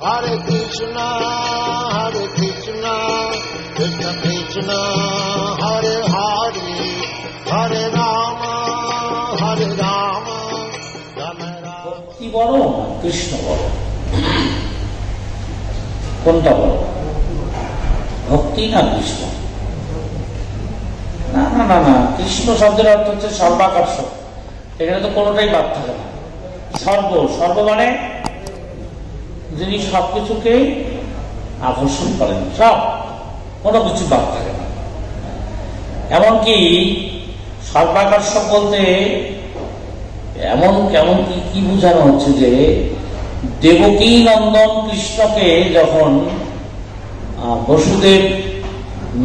Hare Krishna, Krishna Krishna, Hare Hare, Hare Rama, Hare Rama, Rama Rama. ভক্তি বড় না কৃষ্ণ বড়? কোনটা বড়, ভক্তি না কৃষ্ণ? না না না না, কৃষ্ণ শব্দের অর্থ হচ্ছে সর্বাকর্ষক। এখানে তো কোনোটাই বাদ থাকে না। সর্ব মানে যিনি সবকিছুকে আকর্ষণ করেন, সব, কোনো কিছু বাদ থাকে না। এমনকি সর্বাকর্ষক বলতে কেমন কি বোঝানো হচ্ছে যে দেবকী নন্দন কৃষ্ণকে যখন বসুদেব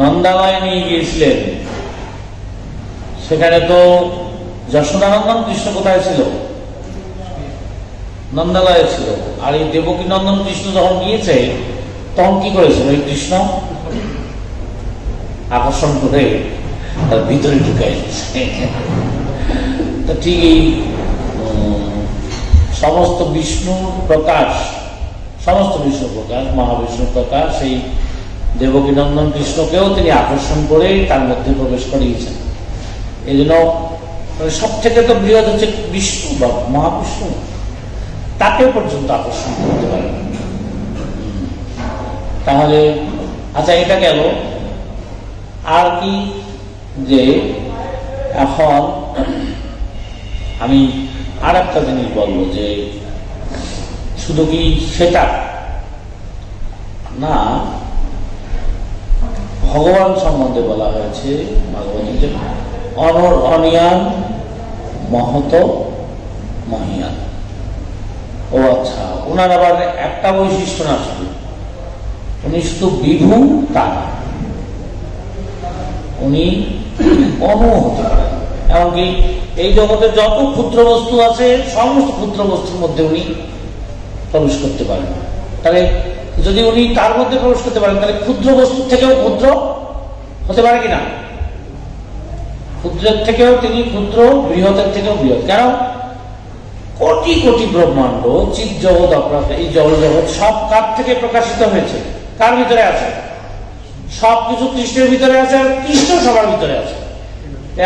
নন্দালয়ে নিয়ে গিয়েছিলেন, সেখানে তো যশোদানন্দন কৃষ্ণ কোথায় ছিল? নন্দালয়ে ছিল। আর এই দেবকী নন্দন কৃষ্ণ যখন গিয়েছে তখন কি করেছিল? এই কৃষ্ণ আকর্ষণ করে তার ভিতরে ঢুকে গেছে। তো ঠিক এই সমস্ত বিষ্ণুর প্রকাশ, মহাবিষ্ণুর প্রকাশ সেই দেবকী নন্দন কৃষ্ণকেও তিনি আকর্ষণ করে তার মধ্যে প্রবেশ করিয়েছেন। এই জন্য সব থেকে তো বৃহৎ হচ্ছে বিষ্ণু বা মহাবিষ্ণু, তাকে পর্যন্ত আকর্ষণ করতে পারে। তাহলে আচ্ছা, এটা গেল। আর কি যে এখন আমি আর একটা জিনিস বলবো যে শুধু কি সেটা না, ভগবান সম্বন্ধে বলা হয়েছে ভাগবতে, অনর অনিয়ান মহত মহিয়ান। ও আচ্ছা, ওনার আবার একটা বৈশিষ্ট্য না, শুধু উনি শুধু বিভু তা না, উনি অনু হতে পারেন। এমনকি এই জগতে যত ক্ষুদ্র বস্তু আছে সমস্ত ক্ষুদ্র বস্তুর মধ্যে উনি প্রবেশ করতে পারেন। তাহলে যদি উনি তার মধ্যে প্রবেশ করতে পারেন, তাহলে ক্ষুদ্র বস্তুর থেকেও ক্ষুদ্র হতে পারে কিনা? ক্ষুদ্রের থেকেও তিনি ক্ষুদ্র, বৃহতের থেকেও বৃহৎ। কেন? কোটি কোটি ব্রহ্মাণ্ড, চিৎ জগৎ, এই জগৎ সব কার থেকে প্রকাশিত হয়েছে? কার ভিতরে আছে? সবকিছু কৃষ্ণের ভিতরে আছে, আর কৃষ্ণ সবার ভিতরে আছে।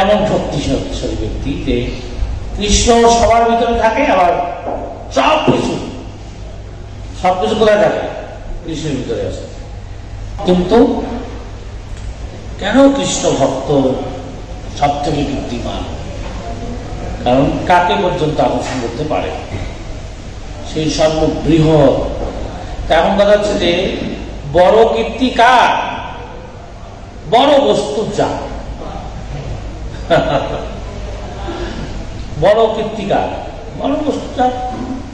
এমন শক্তিশালী ব্যক্তি যে কৃষ্ণ সবার ভিতরে থাকে, আবার সবকিছু কোথায় থাকে? কৃষ্ণের ভিতরে আছে। কিন্তু কেন কৃষ্ণ ভক্ত সব থেকে কীর্তিমান? কারণ কাকে পর্যন্ত আকর্ষণ করতে পারে? সেই সর্ববৃহৎ। তেমন কথা হচ্ছে যে বড় কীর্তি কার? বড় বস্তু যা বড় কীর্তিকার, বড় বস্তু যা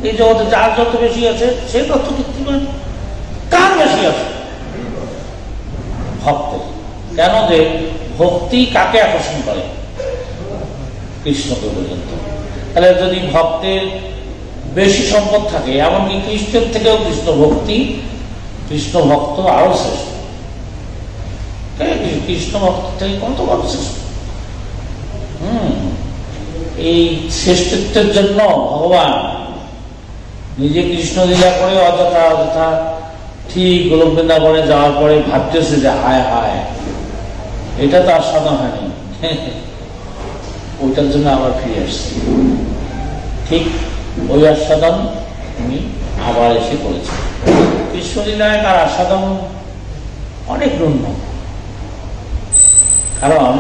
এই জগতে যার যত বেশি আছে সে তত কীর্তিমান। কার বেশি আছে? ভক্তের। কেন? যে ভক্তি কাকে আকর্ষণ করে? কৃষ্ণকে পর্যন্ত। তাহলে যদি ভক্তের বেশি সম্পদ থাকে, এমনকি কৃষ্ণের থেকেও কৃষ্ণ ভক্ত আরো শ্রেষ্ঠ। কৃষ্ণ ভক্ত থেকে কত বড় শ্রেষ্ঠ? এই শ্রেষ্ঠত্বের জন্য ভগবান নিজে কৃষ্ণ লীলা করে অযথা ঠিক গোলক বৃন্দাবনে যাওয়ার পরে ভাবতেছে যে হায় হায়, এটা তো আস্বাদন হয়নি, ওইটার জন্য আবার ফিরে আসছে। ঠিক ওই আস্বাদন উনি আবার এসে করেছেন। কৃষ্ণলীলায় তার আস্বাদন অনেক রুণ্য, কারণ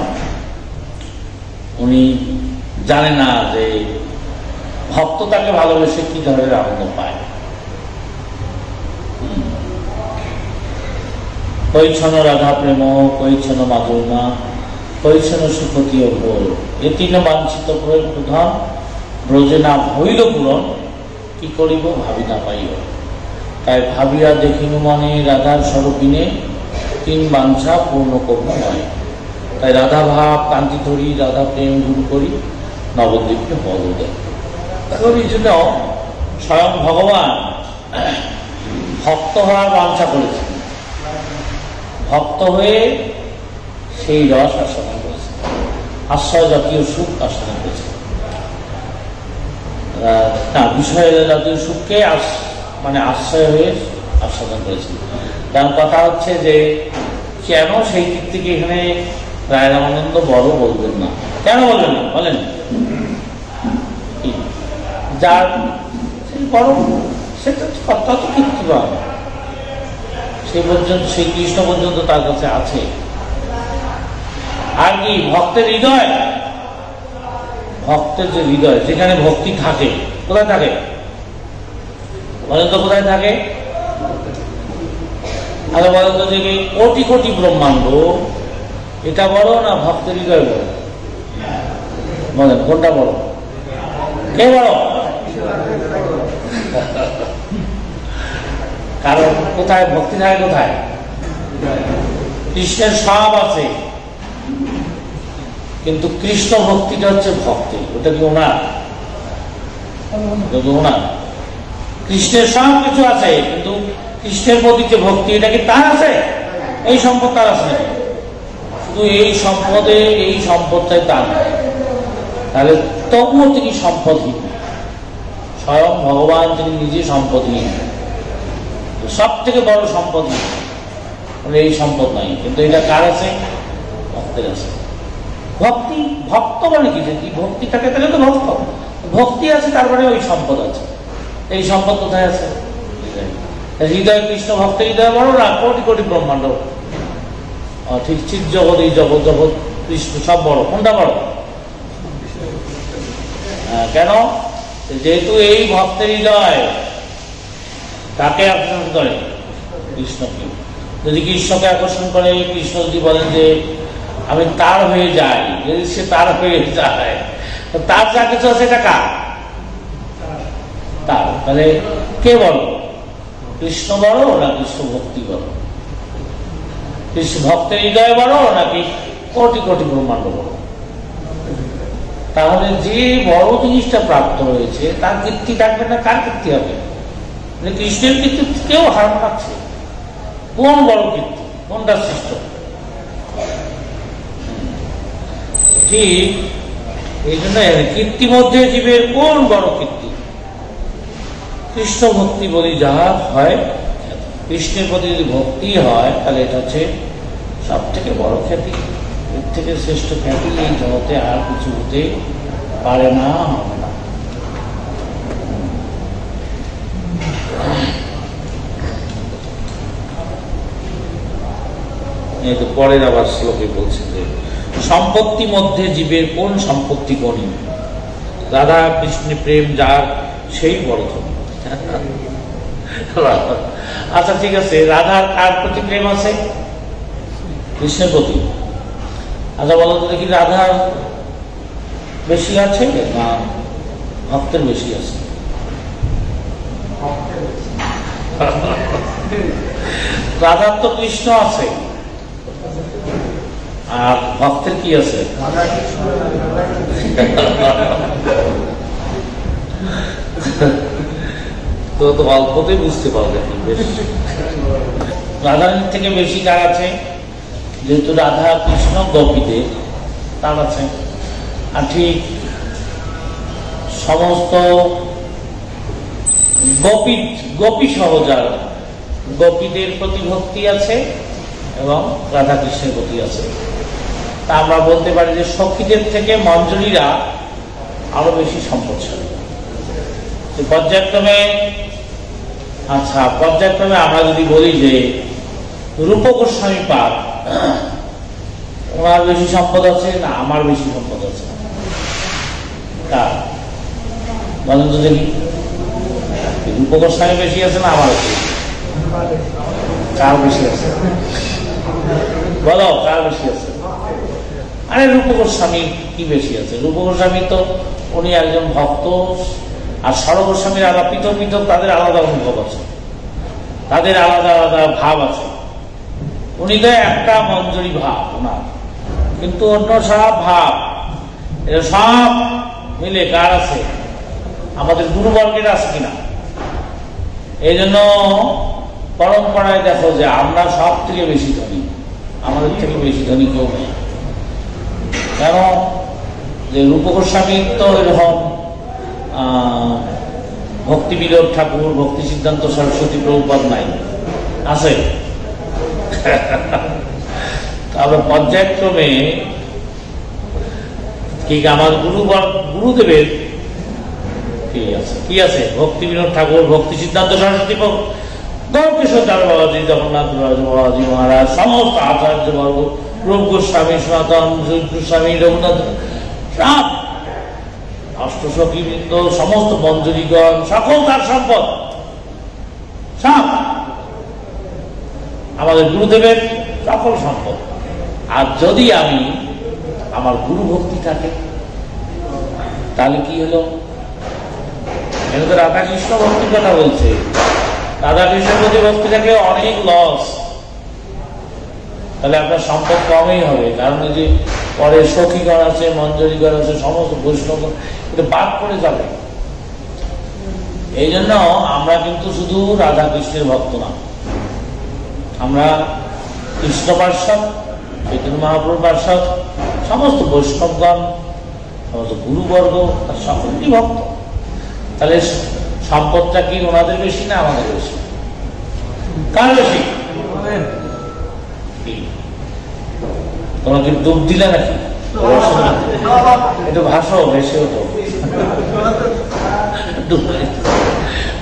উনি জানে না যে ভক্ত তাকে ভালোবেসে কি ধরনের আনন্দ পায়। কৈছন রাধা প্রেম, কৈছন মাধুর্যা, কৈছন সুখতীয় ভোর, এ তিন বাঞ্ছিত প্রধান ব্রজে না হইল পূরণ, কি করিব ভাবি না পাইব। তাই ভাবিয়া দেখিনু মনে রাধার স্বরূপিনে, তিন বাঞ্ছা পূর্ণ করব নয়। তাই রাধা ভাব কান্তি ধরি, রাধা প্রেম দূর করি, নবদ্বীপকে বল দেয়। এখন এই জন্য স্বয়ং ভগবান ভক্ত হওয়ার বাঞ্ছা করেছেন, ভক্ত হয়ে সেই রস আস্বাদন করেছে, আশ্রয় জাতীয় সুখ আস্বাদন করেছে। না, বিষয় জাতীয় সুখকে মানে আশ্রয় হয়ে আস্বাদন করেছেন। কারণ কথা হচ্ছে যে কেন সেই দিক থেকে এখানে রায় রামানন্দ বড় বলবেন না, কেন বলবেন না বলেন? যার বড় সেটা তত কীর্তিবান, সেই পর্যন্ত সেই কৃষ্ণ পর্যন্ত তার কাছে আছে। আর কি ভক্তের হৃদয়, ভক্তের যে হৃদয় যেখানে ভক্তি থাকে, কোথায় থাকে বলেন তো? কোথায় থাকে? আগে বলেন তো যে কোটি কোটি ব্রহ্মাণ্ড এটা বড় না ভক্তের হৃদয় বড়? বলেন কোনটা বড়? কে বড়? কারণ কোথায় ভক্তি থাকে? কোথায়? কৃষ্ণের সব আছে, কিন্তু কৃষ্ণ ভক্তিটা হচ্ছে ভক্তি। ওটা কি ওনার? ওনার কৃষ্ণের সব কিছু আছে, কিন্তু কৃষ্ণের প্রতি যে ভক্তি এটা কি তার আছে? এই সম্পদ তার আছে নাকি? শুধু এই সম্পদে এই সম্পদটাই তার নয়, তাহলে তবুও তিনি সম্পদহীন। স্বয়ং ভগবান তিনি নিজে সম্পদহীন, সব থেকে বড় সম্পদহীন, এই সম্পদ নাই। কিন্তু এটা কার আছে? ভক্তের আছে। ভক্তি, ভক্ত মানে কি? যদি ভক্তি থাকে তাহলে তো ভক্ত, ভক্তি আছে তারপরে ওই সম্পদ আছে। এই সম্পদ কোথায় আছে? হৃদয়। কৃষ্ণ ভক্তের হৃদয় বড় না কোটি কোটি ব্রহ্মাণ্ড? ঠিক চিৎ জগৎ, এই জগৎ জগৎ কৃষ্ণ সব বড়। কোনটা বড়? কেন? যেহেতু এই ভক্তের হৃদয় তাকে আকর্ষণ করে কৃষ্ণকে। যদি কৃষ্ণকে আকর্ষণ করে, কৃষ্ণ যদি বলেন যে আমি তার হয়ে যাই, যদি সে তার হয়ে যায়, তার যা কিছু আছে এটা কার? তার। তাহলে কে বড়? কৃষ্ণ বড় না কৃষ্ণ ভক্তি বড়? কৃষ্ণ ভক্তের হৃদয় বড় নাকি কোটি কোটি ব্রহ্মাণ্ড বড়? তাহলে যে বড় জিনিসটা প্রাপ্ত হয়েছে তার কীর্তি থাকবে না? কার কীর্তি হবে? কৃষ্ণের কীর্তি কেউ হারাম পাচ্ছে। কোন বড় কীর্তি? কোনটা শ্রেষ্ঠ? ঠিক এই জন্য কীর্তি মধ্যে জীবের কোন বড় কীর্তি? কৃষ্ণ ভক্তি বলি যাহা হয়, কৃষ্ণের প্রতি যদি ভক্তি হয় তাহলে এটা হচ্ছে সব থেকে বড় খ্যাতি। এর থেকে শ্রেষ্ঠ খ্যাতি এই জগতে আর কিছু হতে পারে না, হবে না। পরের আবার শ্লোকে বলছে যে সম্পত্তি মধ্যে জীবের কোন সম্পত্তি গণী? রাধা কৃষ্ণের প্রেম যার সেই বড় ধনী। আচ্ছা ঠিক আছে, রাধার কার প্রতি প্রেম আছে? কৃষ্ণের প্রতি। আচ্ছা বলো তো দেখি, রাধার বেশি আছে না ভক্তের বেশি আছে? রাধার তো কৃষ্ণ আছে, আর ভক্তের কি আছে? তো অল্পতেই বুঝতে পারবে। রাধার থেকে বেশি কার আছে? যেহেতু রাধা কৃষ্ণ গোপীদের, তার আছে। আর ঠিক সমস্ত গোপী সহজার গোপীদের প্রতি ভক্তি আছে এবং রাধা কৃষ্ণের প্রতি আছে। তা আমরা বলতে পারি যে সখীদের থেকে মঞ্জরীরা আরো বেশি সম্পদশালী পর্যায়ক্রমে। আচ্ছা পর্যায়ক্রমে আমরা যদি বলি যে রূপ গোস্বামী পাদ, ওনার বেশি সম্পদ আছে না আমার বেশি সম্পদ আছে? কার বলেন তো দেখি, রূপ গোস্বামী বেশি আছে না আমার বেশি? কার বেশি আছে বলো, কার বেশি আছে? আরে রূপ গোস্বামী কি বেশি আছে? রূপ গোস্বামী তো উনি একজন ভক্ত, আর সর গোস্বামীর আলাদা পৃথক পৃথক, তাদের আলাদা অনুভব আছে, তাদের আলাদা আলাদা ভাব আছে। উনি তো একটা মঞ্জুরি ভাব ওনার, কিন্তু অন্য সব ভাব এটা সব মিলে কার আছে? আমাদের গুরুবর্গের আছে কিনা? এই জন্য পরম্পরায় দেখো যে আমরা সব থেকে বেশি ধনী, আমাদের থেকে বেশি ধনী কেউ নেই। কেন? যে রূপ গোস্বামীর তো এরকম ভক্তি বিনোদ ঠাকুর, ভক্তি সিদ্ধান্ত সরস্বতী প্রভুপাদ নাই, আছে। আমরা পর্যায়ক্রমে কি আমার গুরুদেবের কি আছে ভক্তি বিনোদ ঠাকুর, ভক্তি সিদ্ধান্ত সরস্বতী, গৌরকিশোর দাস বাবাজি, জগন্নাথ বাবাজি মহারাজ, সমস্ত আচার্য বর্গ, রূপ গোস্বামী, সনাতন গোস্বামী, রঘুনাথ, সব অষ্টসখী বৃন্দ, সমস্ত মঞ্জুরিগণ, সকল তার সম্পদ, সব আমাদের গুরুদেবের সকল সম্পদ। আর যদি আমি আমার গুরু ভক্তি থাকে তাহলে কি হলো? এটা তো রাধাকৃষ্ণ ভক্তির কথা বলছে। রাধাকৃষ্ণের প্রতি ভক্তি থাকে অনেক লস, তাহলে আপনার সম্পদ কমই হবে। কারণ যে পরে সখীগণ আছে, মঞ্জরীগণ আছে, সমস্ত বৈষ্ণব এটা বাদ করে যাবে। এই জন্য আমরা কিন্তু শুধু রাধাকৃষ্ণের ভক্ত না, আমরা কৃষ্ণ পার্ষদ, চৈতন্য মহাপ্রভুর পার্ষদ, সমস্ত বৈষ্ণবগণ, সমস্ত গুরুবর্গ তার সকলেরই ভক্ত। তাহলে সম্পদটা কি ওনাদের বেশি না আমাদের বেশি? কার বেশি? তোমাকে ডুব দিলে নাকি? একটু ভাসো, ভেসে হতো,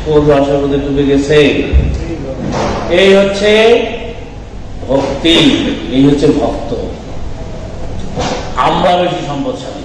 কোন ভাষার মধ্যে ডুবে গেছে। এই হচ্ছে ভক্তি, এই হচ্ছে ভক্ত। আমরা বেশি সম্পদশালী।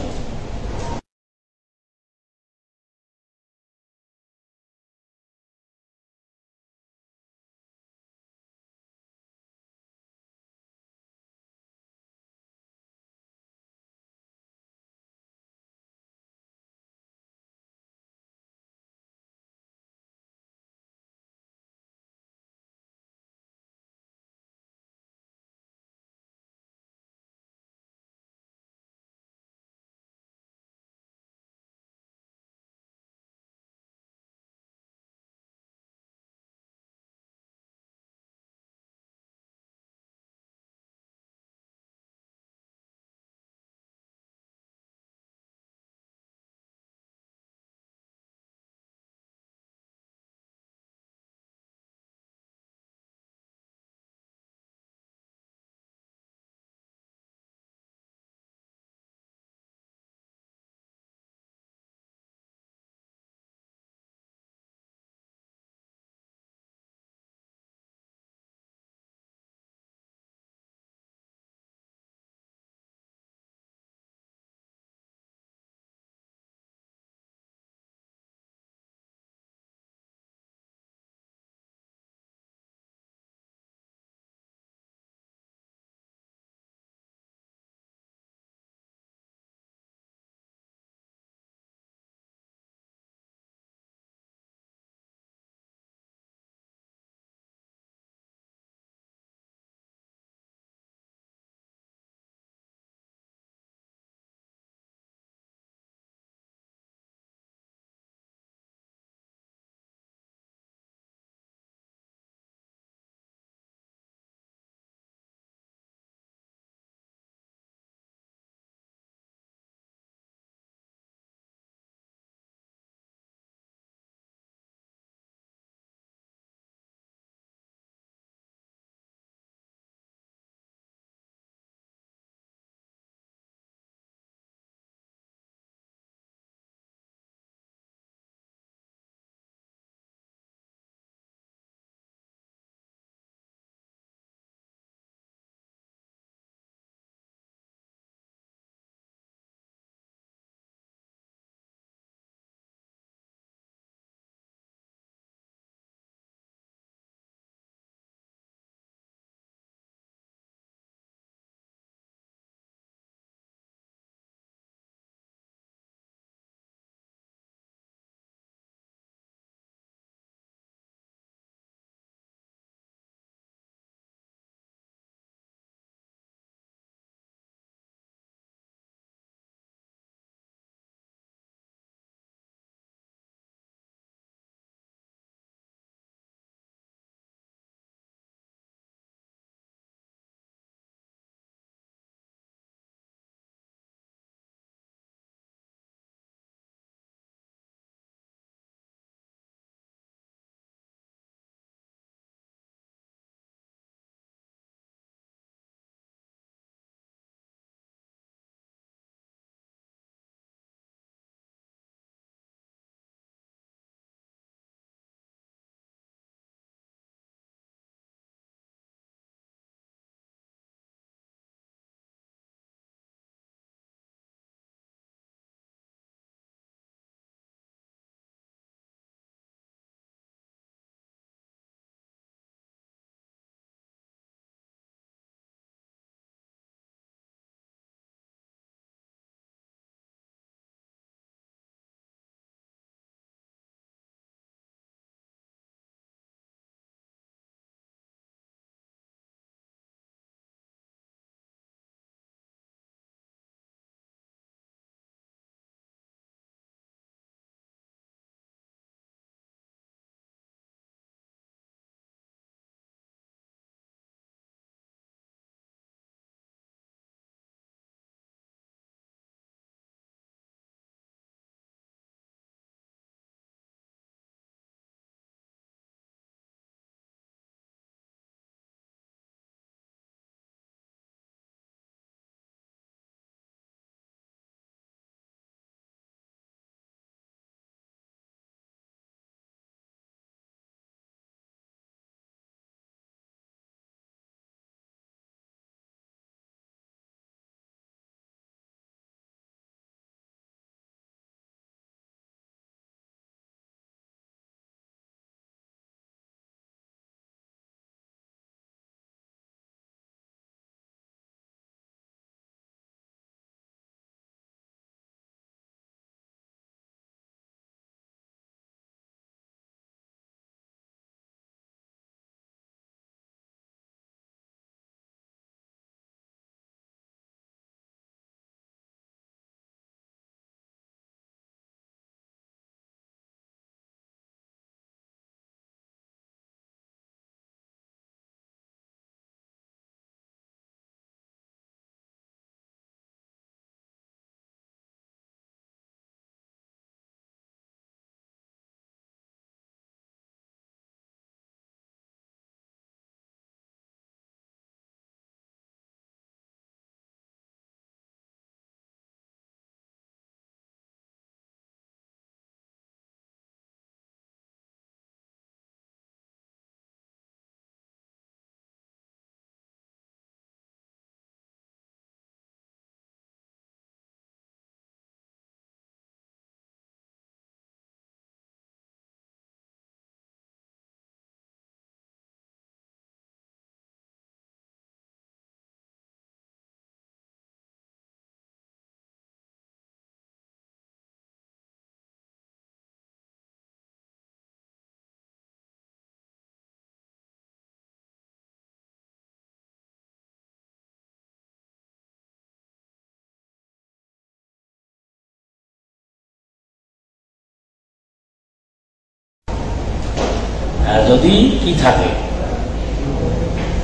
যদি কি থাকে,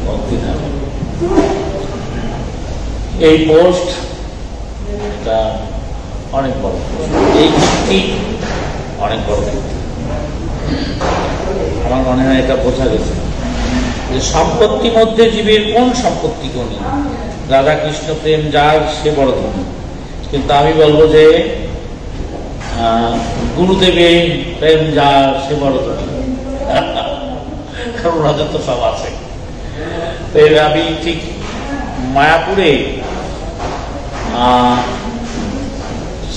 ভক্তি থাকে। এই পোস্ট এটা অনেক বড়, এই ভিত্তি অনেক বড় ভিত্তি। আমার মনে হয় এটা বোঝা গেছে যে সম্পত্তির মধ্যে জীবের কোন সম্পত্তি কোনি, রাধা কৃষ্ণ প্রেম যার সে বড় ধনী। কিন্তু আমি বলবো যে গুরুদেবের প্রেম যার সে বড় ধনী, কারণ ওনাদের তো সব আছে। তো আমি ঠিক মায়াপুরে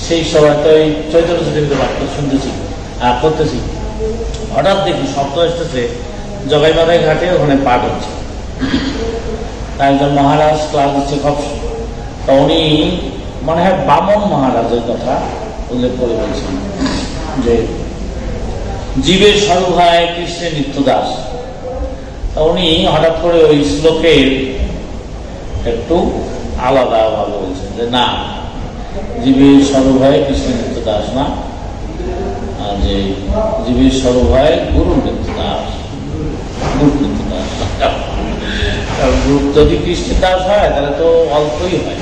সেই সময় তো এই চৈতন্য চরিত্র বাক্য শুনতেছি করতেছি, হঠাৎ দেখি শব্দ এসতেছে জগাইবাগাই ঘাটে, ওখানে পাঠ হচ্ছে। একজন মহারাজ ক্লাস দিচ্ছে খুব, তা উনি মনে হয় বামন মহারাজের কথা উল্লেখ করে বলছেন যে জীবের স্বরূপ হয় কৃষ্ণের নিত্যদাস। তা উনি হঠাৎ করে ওই শ্লোকের একটু আলাদা ভাবে বলছেন যে না, জীবের স্বরূপ হয় কৃষ্ণের নিত্যদাস না, যে জীবের স্বরূপ হয় গুরু নিত্যদাস। গুরু নিত্যদাস, গুরু যদি কৃষ্ণের দাস হয় তাহলে তো অল্পই হয়,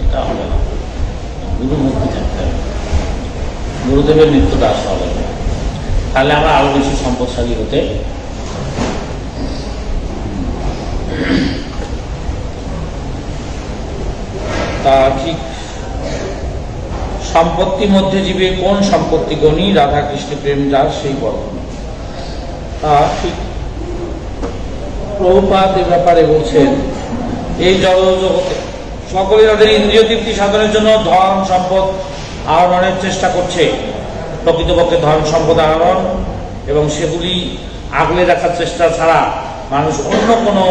এটা হবে না। গুরু মুক্তি থাকতে হবে, গুরুদেবের নিত্য দাস হবে, তাহলে আমরা আরো বেশি সম্পদশালী হতে। তা ঠিক সম্পত্তির মধ্যে জীবে কোন সম্পত্তি গণী, রাধা কৃষ্ণ প্রেম যার সেই বর্ণন। তা ঠিক প্রভুপাদ এ ব্যাপারে বলছেন, এই জগতে সকলে তাদের ইন্দ্রিয় তৃপ্তি সাধনের জন্য ধন সম্পদ আহরণের চেষ্টা করছে। প্রকৃতপক্ষে ধন সম্পদ আহরণ এবং সেগুলি আগলে রাখার চেষ্টা ছাড়া মানুষ অন্য কোনো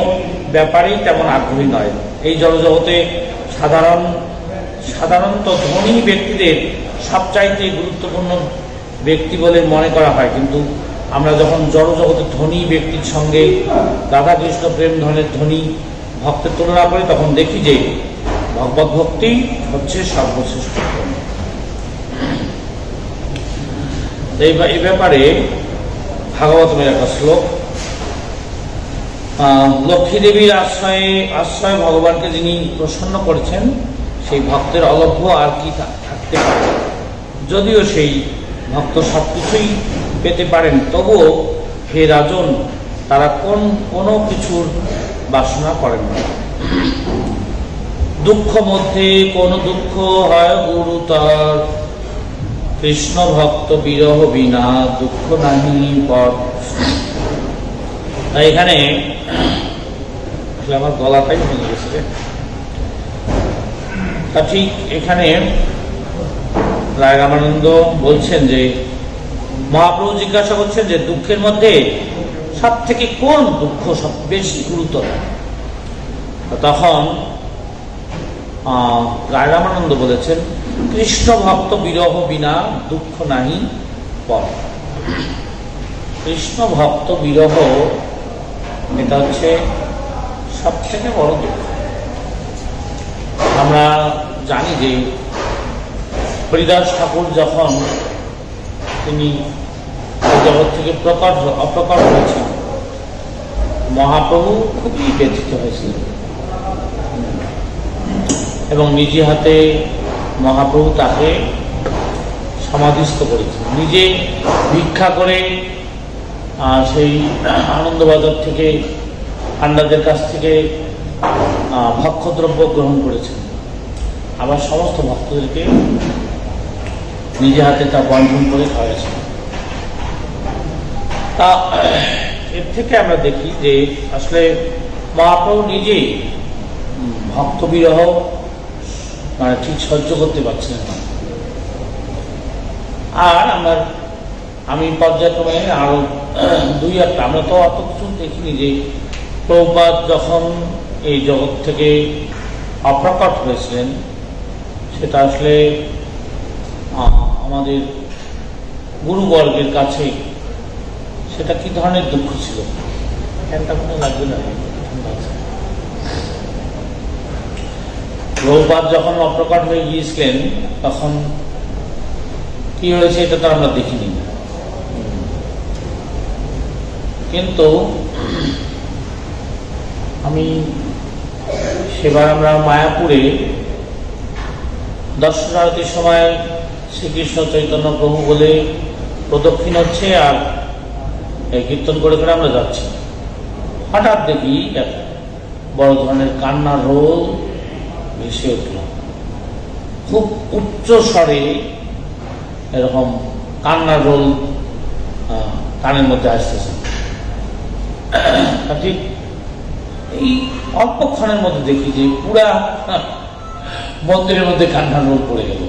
ব্যাপারেই তেমন আগ্রহী নয়। এই জগতে সাধারণত ধনী ব্যক্তিদের সবচাইতে গুরুত্বপূর্ণ ব্যক্তি বলে মনে করা হয়, কিন্তু আমরা যখন জড়জগতের ধনী ব্যক্তির সঙ্গে রাধা কৃষ্ণ প্রেম ধনের ধনী ভক্তের তুলনা করি, তখন দেখি যে ভগবত ভক্তি হচ্ছে সর্বশ্রেষ্ঠ। এই ব্যাপারে ভাগবতের একটা শ্লোক, লক্ষ্মী দেবীর আশ্রয়ে ভগবানকে যিনি প্রসন্ন করেছেন, সেই ভক্তের অলভ্য আর কি থাকতে পারে। যদিও সেই ভক্ত সবকিছুই পেতে পারেন, তবুও হে রাজন, তারা কোনো কিছুর বাসনা করেন না। দুঃখ মধ্যে কোন দুঃখ হয় গুরুতর, কৃষ্ণ ভক্ত বিরহ বিনা দুঃখ নাহি পর। এখানে আমার গলাটাই ভেঙে গেছে। তা ঠিক এখানে রায় রামানন্দ বলছেন যে মহাপ্রভু জিজ্ঞাসা করছেন যে দুঃখের মধ্যে সব থেকে কোন দুঃখ সব বেশি গুরুতর। তখন রায় রামানন্দ বলেছেন, কৃষ্ণ ভক্ত বিরহ বিনা দুঃখ নাহি পর। কৃষ্ণ ভক্ত বিরহ এটা হচ্ছে সব থেকে বড় দুঃখ। আমরা জানি যে হরিদাস ঠাকুর যখন তিনি জগৎ থেকে অপ্রকট হয়েছেন, মহাপ্রভু খুবই ব্যথিত হয়েছিলেন এবং নিজে হাতে মহাপ্রভু তাকে সমাধিস্থ করেছেন। নিজে ভিক্ষা করে সেই আনন্দবাজার থেকে পাণ্ডাদের কাছ থেকে ভক্ষদ্রব্য গ্রহণ করেছেন, আবার সমস্ত ভক্তদেরকে নিজে হাতে তা বন্টন করে খাওয়াইছেন। তা এর থেকে আমরা দেখি যে আসলে মহাপ্রভু নিজেই ভক্ত বিরহ মানে ঠিক সহ্য করতে পারছিলেন না। আর আমি পর্যায়ক্রমে আরো দুই একটা, আমরা তো অত কিছু দেখিনি যে প্রভুপাদ যখন এই জগৎ থেকে অপ্রকট হয়েছিলেন, সেটা আসলে আমাদের গুরুবর্গের কাছে সেটা কি ধরনের দুঃখ ছিল, একটা মনে লাগবে না। প্রভুপাদ যখন অপ্রকট হয়ে গিয়েছিলেন তখন কি হয়েছে এটা তো আমরা দেখিনি। কিন্তু আমি সেবার আমরা মায়াপুরে দর্শন আরতির সময় শ্রীকৃষ্ণ চৈতন্য প্রভু বলে প্রদক্ষিণ হচ্ছে আর কীর্তন করে করে আমরা যাচ্ছি। হঠাৎ দেখি এক বড় ধরনের কান্নার রোল ভেসে উঠল, খুব উচ্চ স্বরে এরকম কান্নার রোল কানের মধ্যে আসতেছে। ঠিক এই অল্পক্ষণের মধ্যে দেখি যে পুরা মন্দিরের মধ্যে কান্নার রোল পড়ে গেল।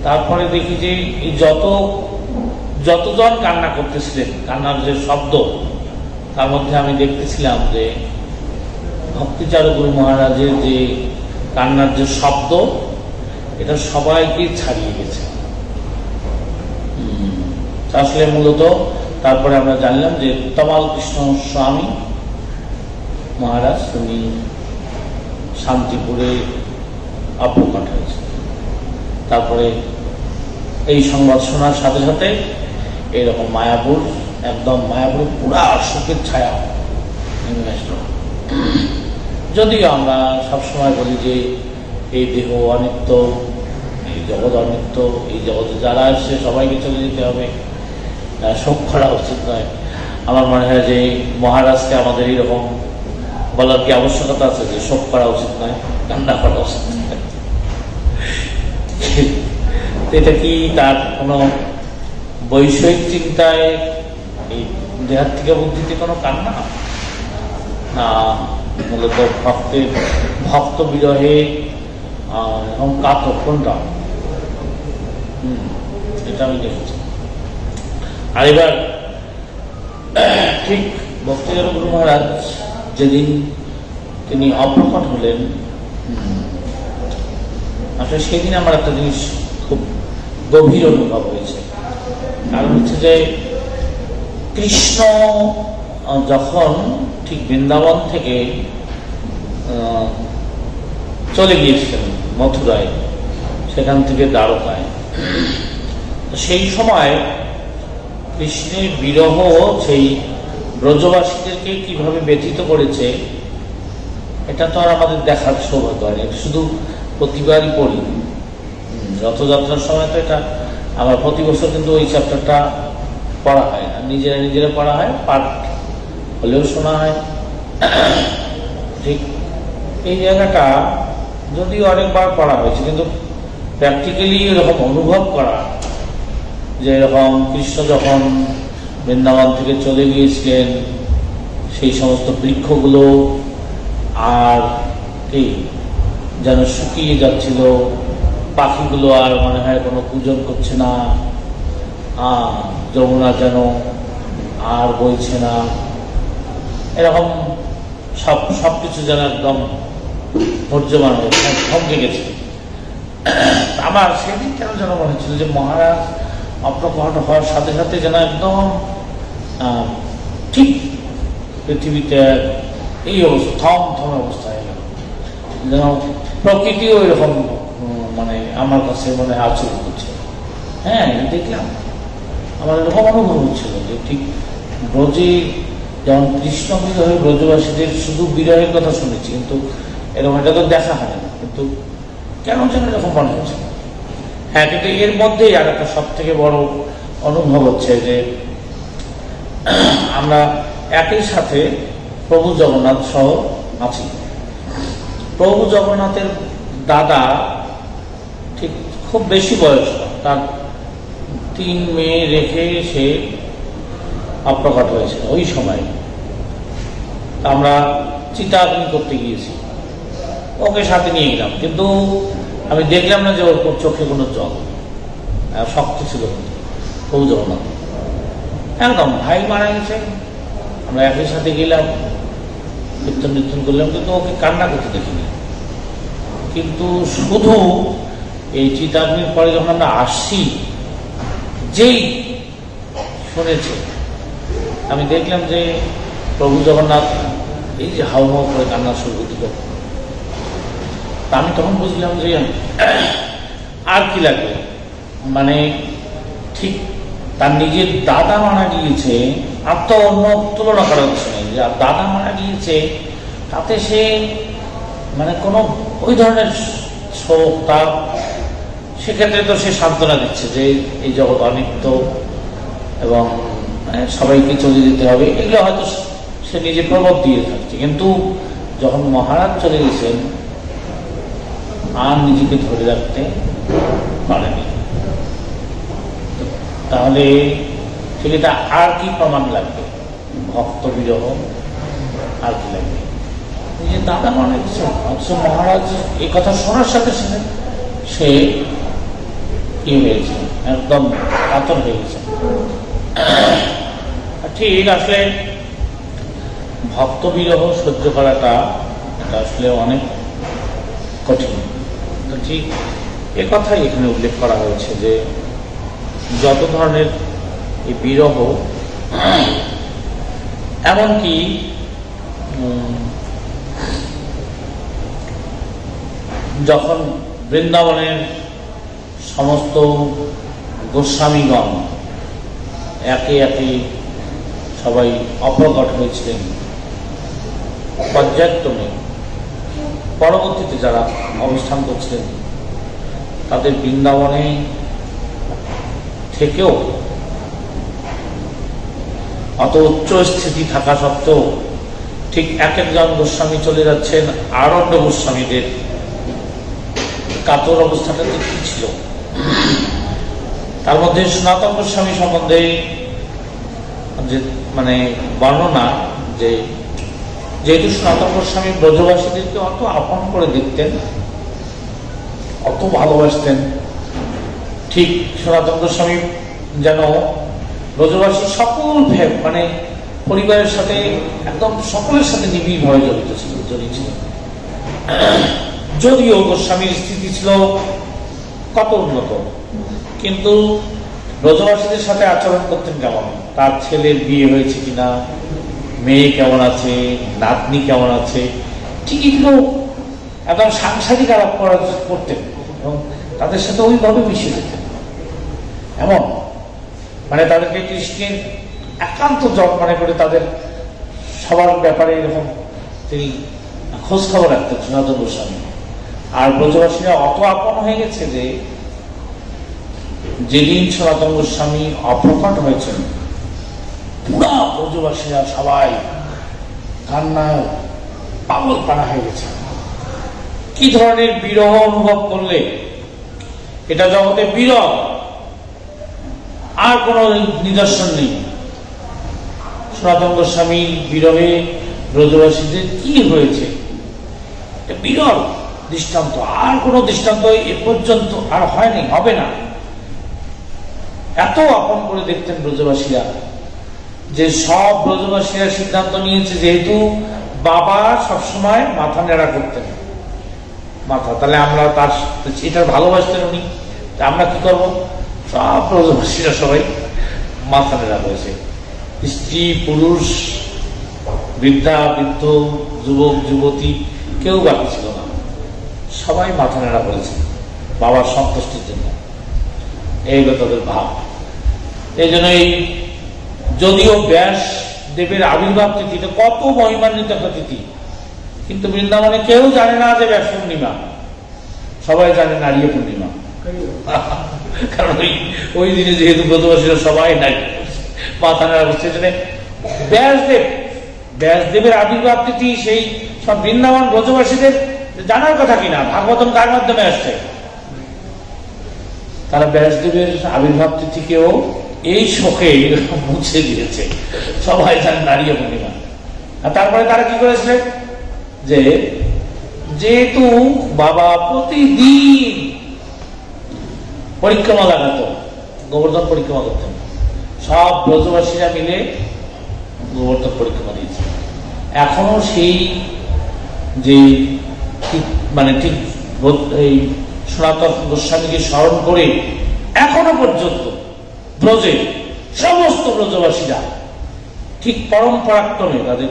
তারপরে দেখি যে এই যতজন কান্না করতেছিলেন, কান্নার যে শব্দ, তার মধ্যে আমি দেখতেছিলাম যে ভক্তিচারক গুরু মহারাজের যে কান্নার যে শব্দ, এটা সবাইকে ছাড়িয়ে গেছে। আসলে মূলত তারপরে আমরা জানলাম যে তমাল কৃষ্ণ স্বামী মহারাজ উনি শান্তিপুরে আত্মপ্রকাশ হয়েছে। তারপরে এই সংবাদ শোনার সাথে সাথে এরকম মায়াপুর, একদম মায়াপুরে পুরা শোকের ছায়া নেমে আসলো। যদিও আমরা সবসময় বলি যে এই দেহ অনিত্য, এই জগৎ অনিত্য, এই জগতে যারা আসছে সবাইকে চলে যেতে হবে, শোক করা উচিত নয়। আমার মনে হয় যে মহারাজকে আমাদের এইরকম বলার কি আবশ্যকতা আছে যে শোক করা উচিত নয়, কান্না করা উচিত নয়? এটা কি তার কোনো বৈষয়িক চিন্তায় এই দেহার থেকে বুদ্ধিতে কোনো কান্না না, মূলত ভক্ত বিরহে এবং কাতর কোনটা? এটা আমি দেখেছি। আর এবার ঠিক ভক্তিচারক গুরু মহারাজ যেদিন তিনি অপ্রকট হলেন, আসলে সেদিন আমার একটা জিনিস খুব গভীর অনুভব হয়েছে। কারণ হচ্ছে যে কৃষ্ণ যখন ঠিক বৃন্দাবন থেকে চলে গিয়েছিলেন মথুরায়, সেখান থেকে দ্বারকায়, সেই সময় কৃষ্ণের বিরহ সেই ব্রজবাসীদেরকে কিভাবে ব্যথিত করেছে, এটা তো আর আমাদের দেখার সৌভাগ্য হয়নি। শুধু প্রতিবারই পড়ি, রথযাত্রার সময় তো এটা আমার প্রতি বছর কিন্তু ওই চ্যাপ্টারটা পড়া হয় না, নিজেরা পড়া হয়, পাঠ হলেও শোনা হয়। ঠিক এই জায়গাটা যদিও অনেকবার পড়া হয়েছে, কিন্তু প্র্যাকটিক্যালি এরকম অনুভব করা যে এরকম কৃষ্ণ যখন বৃন্দাবন থেকে চলে গিয়েছিলেন, সেই সমস্ত বৃক্ষগুলো আর কি যেন শুকিয়ে যাচ্ছিল, পাখিগুলো আর মনে হয় কোনো পূজন করছে না, যমুনা যেন আর বইছে না, এরকম সবকিছু যেন একদম ধৈর্যমান হয়ে থমকে গেছে। আমার সেদিন কেন যেন মনে হচ্ছিল যে মহারাজ অপ্রকট হওয়ার সাথে সাথে যেন একদম ঠিক পৃথিবীতে এই অবস্থা, থম অবস্থা হয়ে গেল, যেন প্রকৃতিও এরকম মানে আমার কাছে মনে আচরণ করছে। হ্যাঁ, দেখলাম আমার এরকম অনুভব হচ্ছিল যে ঠিক ব্রজে যেমন কৃষ্ণ বিরহে ব্রজবাসীদের শুধু বিরহের কথা শুনেছি, কিন্তু এরকম এটা তো দেখা হয় না, কিন্তু কেন যেন এরকম মনে হচ্ছে। হ্যাঁ, কিন্তু এর মধ্যেই আর একটা সব থেকে বড় অনুভব হচ্ছে যে আমরা একই সাথে প্রভু জগন্নাথ সহ আছি। প্রভু জগন্নাথের দাদা ঠিক খুব বেশি বয়স, তার 3 মেয়ে রেখে সে অপ্রকট হয়েছে। ওই সময় আমরা চিতাগ্নি করতে গিয়েছি, ওকে সাথে নিয়ে গেলাম, কিন্তু আমি দেখলাম না যে ওর চোখে কোনো জল, শক্ত ছিল প্রভু জগন্নাথ একদম। ভাই মারা গেছে, আমরা একই সাথে গেলাম, কীর্তন করলাম, কিন্তু ওকে কান্না করতে দেখিনি। কিন্তু শুধু এই চিতাগ্নির পরে যখন আমরা আসছি, যেই শুনেছে, আমি দেখলাম যে প্রভু জগন্নাথ এই যে হাউমাউ করে কান্না শুরু দিল। আমি তখন বুঝলাম যে আর কি লাগবে, মানে ঠিক তার নিজের দাদা মারা গিয়েছে আর তো অন্য তুলনা করার কিছু নেই। যে দাদা মারা গিয়েছে তাতে সে মানে কোনো ওই ধরনের শোক তার, সেক্ষেত্রে তো সে সান্ত্বনা দিচ্ছে যে এই জগৎ অনিত্য এবং সবাইকে চলে যেতে হবে, এগুলো হয়তো সে নিজে প্রভাব দিয়ে থাকছে। কিন্তু যখন মহারাজ চলে গেছেন আর নিজেকে ধরে রাখতে পারেনি, তাহলে সেটা আর কি প্রমাণ লাগবে? ভক্ত বিরহ আর কি লাগবে? নিজের দাদা মানে কিছু অথচ মহারাজ এই কথা শোনার সাথে সাথে সে কি হয়েছে, একদম কাতর হয়ে গেছে। ঠিক আসলে ভক্ত বিরহ সহ্য করাটা এটা আসলে অনেক কঠিন। ঠিক এ কথাই এখানে উল্লেখ করা হয়েছে যে যত ধরনের এই বিরহ, এমনকি যখন বৃন্দাবনের সমস্ত গোস্বামীগণ একে একে সবাই অপ্রকট হয়েছিলেন পর্যায়ক্রমে, পরবর্তীতে যারা অবস্থান করছিলেন তাদের বৃন্দাবনে থেকেও অত উচ্চ স্থিতি থাকা সত্ত্বেও ঠিক এক একজন গোস্বামী চলে যাচ্ছেন আরণ্য গোস্বামীদের কাতর অবস্থাটা কি ছিল। তার মধ্যে সনাতন গোস্বামী সম্বন্ধে যে মানে বর্ণনা, যে যেহেতু সনাতন গোস্বামী ব্রজবাসীদেরকে অত আপন করে দেখতেন, অত ভালোবাসতেন, ঠিক সনাতন গোস্বামী যেন ব্রজবাসী সকল মানে পরিবারের সাথে একদম সকলের সাথে নিবিড়ভাবে জড়িত ছিল। যদিও গোস্বামীর স্থিতি ছিল কত উন্নত, কিন্তু ব্রজবাসীদের সাথে আচরণ করতেন কেমন, তার ছেলের বিয়ে হয়েছে কিনা, মেয়ে কেমন আছে, নাতনি কেমন আছে, ঠিক এগুলো একদম সাংসারিক আলাপ করতেন এবং তাদের সাথে ওইভাবে মিশে যেতেন। এমন মানে তাদেরকে কৃষ্ণের একান্ত জপ মনে করে তাদের সবার ব্যাপারে এরকম তিনি খোঁজ খবর রাখতেন সনাতন গোস্বামী। আর ব্রজবাসীরা অত আপন হয়ে গেছে যে যেদিন সনাতন গোস্বামী অপ্রকট হয়েছেন পুরা ব্রজবাসীরা সবাই কান্নায় পাগল পানা হয়ে গেছে। কি ধরনের বিরহ অনুভব করলে এটা জগতে বিরল, আর কোন নিদর্শন নেই। সনাতন গোস্বামীর বিরহে ব্রজবাসীদের কি হয়েছে বিরল দৃষ্টান্ত, আর কোন দৃষ্টান্ত এ পর্যন্ত আর হয়নি, হবে না। এত আপন করে দেখতেন ব্রজবাসীরা যে সব ব্রজবাসীরা সিদ্ধান্ত নিয়েছে যেহেতু বাবা সবসময় মাথা নেড়া করতেন, মাথা, তাহলে আমরা তার এটার ভালোবাসতেন উনি, আমরা কি করব? সব ব্রজবাসীরা সবাই মাথা নেড়া করেছে, স্ত্রী পুরুষ বৃদ্ধা বৃদ্ধ যুবক যুবতী কেউ বাকি ছিল না, সবাই মাথা নেড়া করেছে বাবার সন্তুষ্টির জন্য। এই হলো তাদের ভাব। এই জন্য এই যদিও ব্যাস দেবের আবির্ভাব তিথিতে কত মহিমান্বিত একটা তিথি, কিন্তু বৃন্দাবনে কেউ জানে না যে ব্যাস পূর্ণিমা, সবাই জানে নারীয় পূর্ণিমা। কারণ ওই দিনে যেহেতু ব্রজবাসীরা সবাই নারী মাথা নেড়া করছে, ব্যাসদেবের আবির্ভাব তিথি সেই সব বৃন্দাবন ব্রজবাসীদের জানার কথা কিনা, ভাগবতম কার মাধ্যমে আসছে, তারা ব্যাসদেবের আবির্ভাব তিথিকেও এই শোকে মুছে দিয়েছে, সবাই জানে নারীয় পূর্ণিমা। আর তারপরে তারা কি করেছে, যে যেহেতু বাবা প্রতিদিন পরিক্রমা লাগাতো, গোবর্ধন পরিক্রমা করতেন, সব ব্রজবাসীরা মিলে গোবর্ধন পরিক্রমা দিয়েছে। এখনো সেই যে মানে ঠিক এই সনাতন গোস্বামীকে স্মরণ করে এখনো পর্যন্ত ব্রজে সমস্ত ব্রজবাসীরা ঠিক পরম্পরাক্রমে, তাদের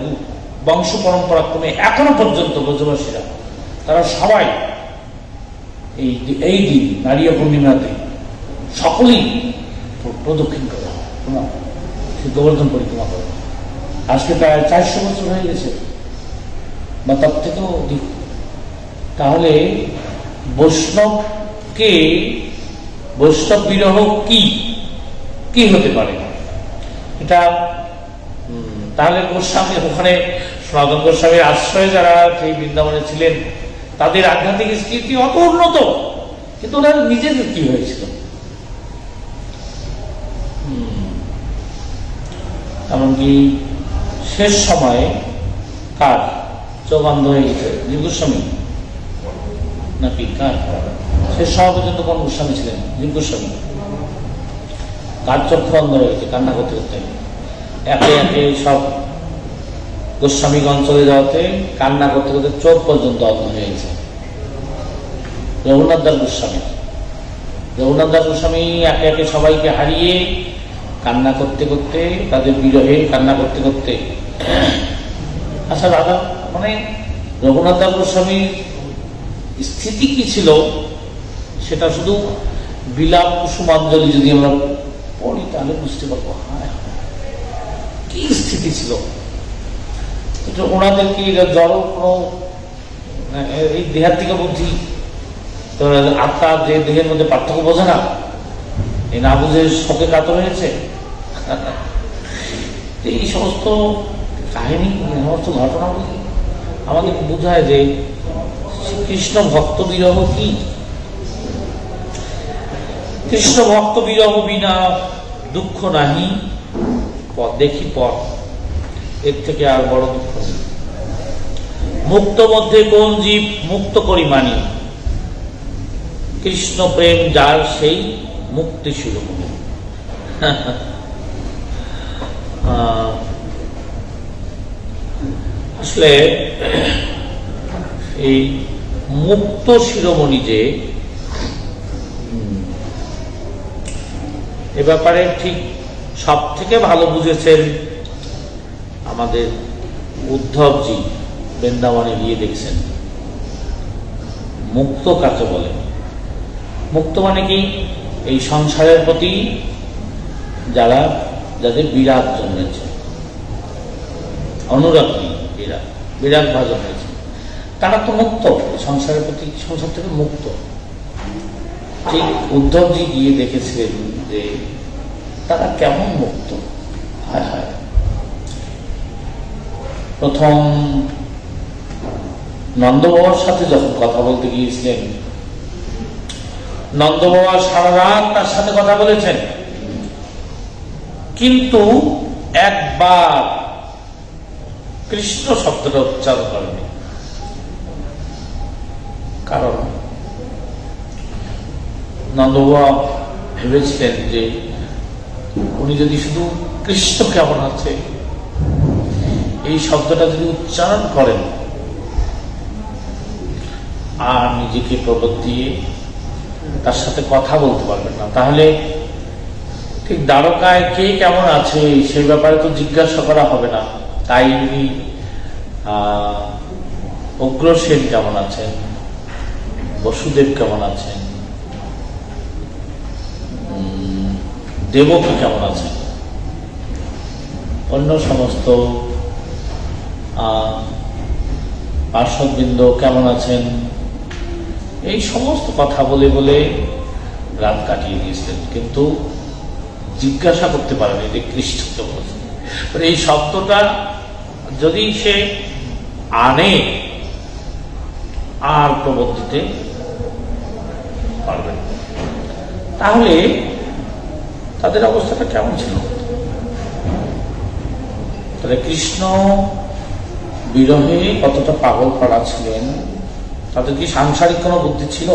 বংশ পরম্পরাক্রমে এখনো পর্যন্ত ব্রজবাসীরা তারা সবাই এই দিন নারীয় পূর্ণিমাতে সকলেই প্রদক্ষিণ করা হয়। গোবর্ধন পরিক্রমা করে। আজকে প্রায় 400 বছর হয়ে গেছে বা তার থেকেও অধিক। তাহলে বৈষ্ণবকে, বৈষ্ণব বিরহ কি কি হতে পারে এটা? তাহলে গোস্বামী, ওখানে সনাতন গোস্বামীর আশ্রয়ে যারা সেই বৃন্দাবনে ছিলেন তাদের আধ্যাত্মিক স্মৃতি অত উন্নত, কিন্তু ওনার নিজেদের কি হয়েছিল? এমনকি শেষ সময়ে কার চোখ অন্ধ হয়ে গেছে? জীব গোস্বামী নাকি কার? শেষ সময় পর্যন্ত কোন গোস্বামী ছিলেন? জীব গোস্বামী। কার চক্ষু অন্ধ হয়ে গেছে কান্না করতে করতে? একে একে সব গোস্বামীগঞ্জ চলে যাওয়াতে কান্না করতে করতে চোখ পর্যন্ত অন্ধ হয়ে গেছে। রঘুনাথ দাস গোস্বামী, রঘুনাথ দাস গোস্বামী একে একে সবাইকে হারিয়ে কান্না করতে করতে, তাদের বিরহে কান্না করতে করতে। আচ্ছা দাদা, মানে রঘুনাথ দাস গোস্বামীর স্থিতি কি ছিল সেটা শুধু বিলাপ কুসুমাঞ্জলি যদি আমরা পড়ি তাহলে বুঝতে পারবো কি স্থিতি ছিল। ওনাদেরকে জড় কোনো এই দেহাত্মিক বুদ্ধি, আত্মা যে দেহের মধ্যে পার্থক্য বোঝে না, এই না বুঝে শোকে কাতর হয়েছে। এই সমস্ত কাহিনী, এই সমস্ত ঘটনাগুলি আমাদের বোঝায় যে কৃষ্ণ ভক্ত বিরহ কি। কৃষ্ণ ভক্ত বিরহ বিনা দুঃখ নাহি, পথ দেখি পথ, এর থেকে আর বড় দুঃখ নেই। মুক্ত মধ্যে কোন জীব মুক্ত করি মানি, কৃষ্ণ প্রেম যার সেই মুক্তি শিরোমণি। আসলে এই মুক্ত শিরোমণি যে, এ ব্যাপারে ঠিক সব থেকে ভালো বুঝেছেন আমাদের উদ্ধবজি। বৃন্দাবনে গিয়ে দেখছেন মুক্ত কাকে বলে। মুক্ত মানে কি? এই সংসারের প্রতি যাদের বিরাগ জন্মেছে, অনুরাগ নেই, বিরাগ ভাজন হয়েছে, তারা তো মুক্ত, সংসারের প্রতি, সংসার থেকে মুক্ত। ঠিক উদ্ধবজি গিয়ে দেখেছিলেন যে তারা কেমন মুক্ত। হায় হায়, প্রথম নন্দবাবার সাথে যখন কথা বলতে গিয়েছিলেন, নন্দবাবা সারা রাত তার সাথে কথা বলেছেন, কিন্তু একবার কৃষ্ণ শব্দটা উচ্চারণ করেনি। কারণ নন্দবাবা ভেবেছিলেন যে উনি যদি শুধু কৃষ্ণ কেমন আছে এই শব্দটা যদি উচ্চারণ করেন আর নিজেকে প্রবোধ দিয়ে তার সাথে কথা বলতে পারবেন না, তাহলে ঠিক দ্বারকায় কে কেমন আছে সেই ব্যাপারে তো জিজ্ঞাসা করা হবে না। তাই উনি উগ্রসেন কেমন আছেন, বসুদেব কেমন আছেন, দেবকী কেমন আছেন, অন্য সমস্ত পার্শ্ববৃন্দ কেমন আছেন, এই সমস্ত কথা বলে বলে রাত কাটিয়ে দিয়েছিলেন। কিন্তু জিজ্ঞাসা করতে পারেনি যে কৃষ্ণ কেমন আছেন। এই শব্দটা যদি সে আনে আর প্রবোধ দিতে পারবে, তাহলে তাদের অবস্থাটা কেমন ছিল? তাহলে কৃষ্ণ বিরহে কতটা পাগল পাড়া ছিলেন। তাদের কি সাংসারিক কোনো বুদ্ধি ছিল?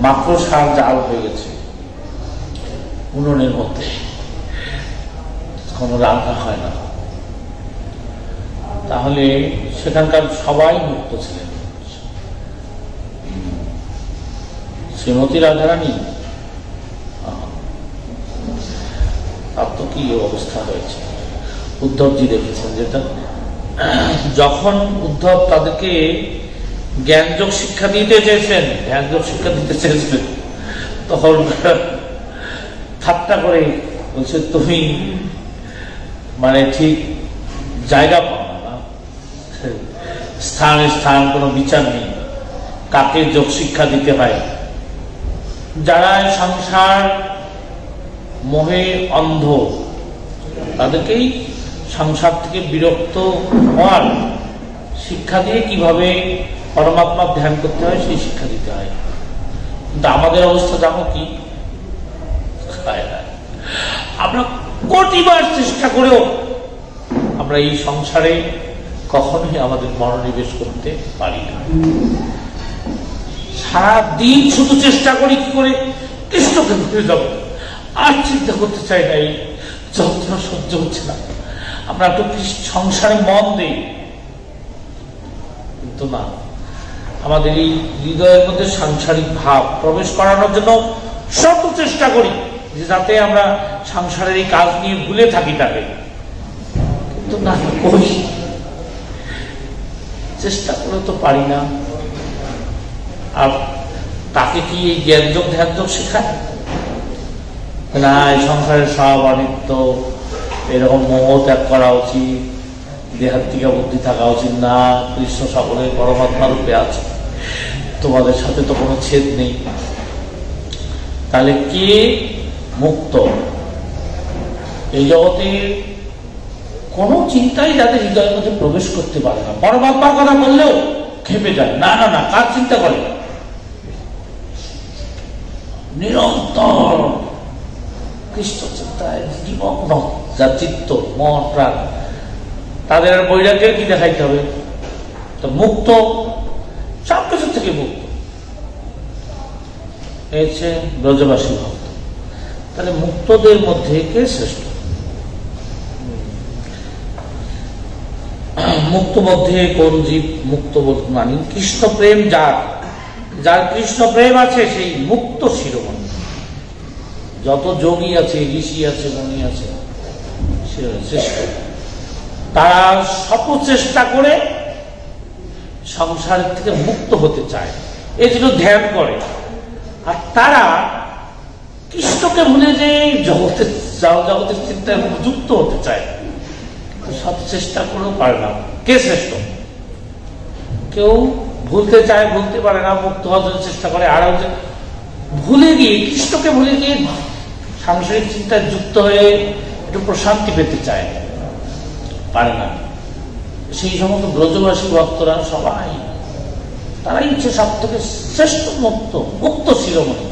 মাত্র সার জাল হয়ে গেছে উনুনের মধ্যে, কোনো রান্না হয় না। তাহলে সেখানকার সবাই মুক্ত ছিলেন। শ্রীমতী রাধারানী, তার তো কি অবস্থা হয়েছে। উদ্ধবজি দেখেছেন যেটা, যখন উদ্ধব তাদেরকে জ্ঞানযোগ শিক্ষা দিতে চেয়েছেন, তখন ঠাট্টা করে বলছে তুমি মানে ঠিক জায়গা পাও না, স্থান কোনো বিচার নেই, কাকে যোগ শিক্ষা দিতে হয়। যারা সংসার মোহে অন্ধ তাদেরকেই সংসার থেকে বিরক্ত হওয়ার শিক্ষা দিয়ে কিভাবে পরমাত্মার ধ্যান করতে হয় সেই শিক্ষা দিতে হয়। কিন্তু আমাদের অবস্থা জানো কি, আমরা কোটিবার চেষ্টা করেও আমরা এই সংসারে কখনোই আমাদের মনোনিবেশ করতে পারি না। সারাদিন শুধু চেষ্টা করি কি করে কৃষ্ণকে ভুলে যাব, আর চিন্তা করতে চাই না, এই যন্ত্রণা সহ্য হচ্ছে না, আমরা একটু সংসারে মন দিই। কিন্তু না, আমাদের এই হৃদয়ের মধ্যে সাংসারিক ভাব প্রবেশ করানোর জন্য শত চেষ্টা করি যে যাতে আমরা সংসারের এই কাজ নিয়ে ভুলে থাকি তাকে, কিন্তু না, করি চেষ্টা করে তো পারি না। আর তাকে কি এই জ্ঞানযোগ ধ্যানযোগ শেখায় না? এই সংসারের সব অনিত্য, এরকম মোহ ত্যাগ করা উচিত, দেহাত্মিকা বুদ্ধি থাকা উচিত না, কৃষ্ণ সকলের পরমাত্মা রূপে আছে, তোমাদের সাথে তো কোনো ছেদ নেই। তাহলে কে মুক্ত? এই জগতে কোনো চিন্তাই যাদের হৃদয়ের মধ্যে প্রবেশ করতে পারে না, পরমাত্মার কথা বললেও খেপে যায়, না না না, কার চিন্তা করে? নিরন্তর কৃষ্ণ চিন্তায় নিমগ্ন যার চিত্ত, মন, প্রাণ, তাদের আর বৈরাগ্যের কি দেখাইতে হবে? তো মুক্ত, সবকিছু থেকে মুক্ত হয়েছে ব্রজবাসী ভক্ত। তাহলে মুক্তদের মধ্যে কে শ্রেষ্ঠ? মুক্ত মধ্যে কোন জীব মুক্ত মানি? কৃষ্ণ প্রেম যার কৃষ্ণ প্রেম আছে সেই মুক্ত শিরোমণি। যত যোগী আছে, ঋষি আছে, মুনি আছে, শ্রেষ্ঠ। তারা সপচেষ্টা করে সংসার থেকে মুক্ত হতে চায়, এই জন্য ধ্যান করে। আর তারা কৃষ্ণকে ভুলে যে জগতের চিন্তায় যুক্ত হতে চায়, সব চেষ্টা করেও পারে না। কে শ্রেষ্ঠ? কেউ ভুলতে চায়, ভুলতে পারে না, মুক্ত হওয়ার জন্য চেষ্টা করে, আর ভুলে গিয়ে, কৃষ্ণকে ভুলে গিয়ে সাংসারিক চিন্তায় যুক্ত হয়ে একটু প্রশান্তি পেতে চায়, পারে না। সেই সমস্ত ব্রজবাসী ভক্তরা সবাই, তারাই হচ্ছে সব থেকে শ্রেষ্ঠ মুক্ত শিরোমণি।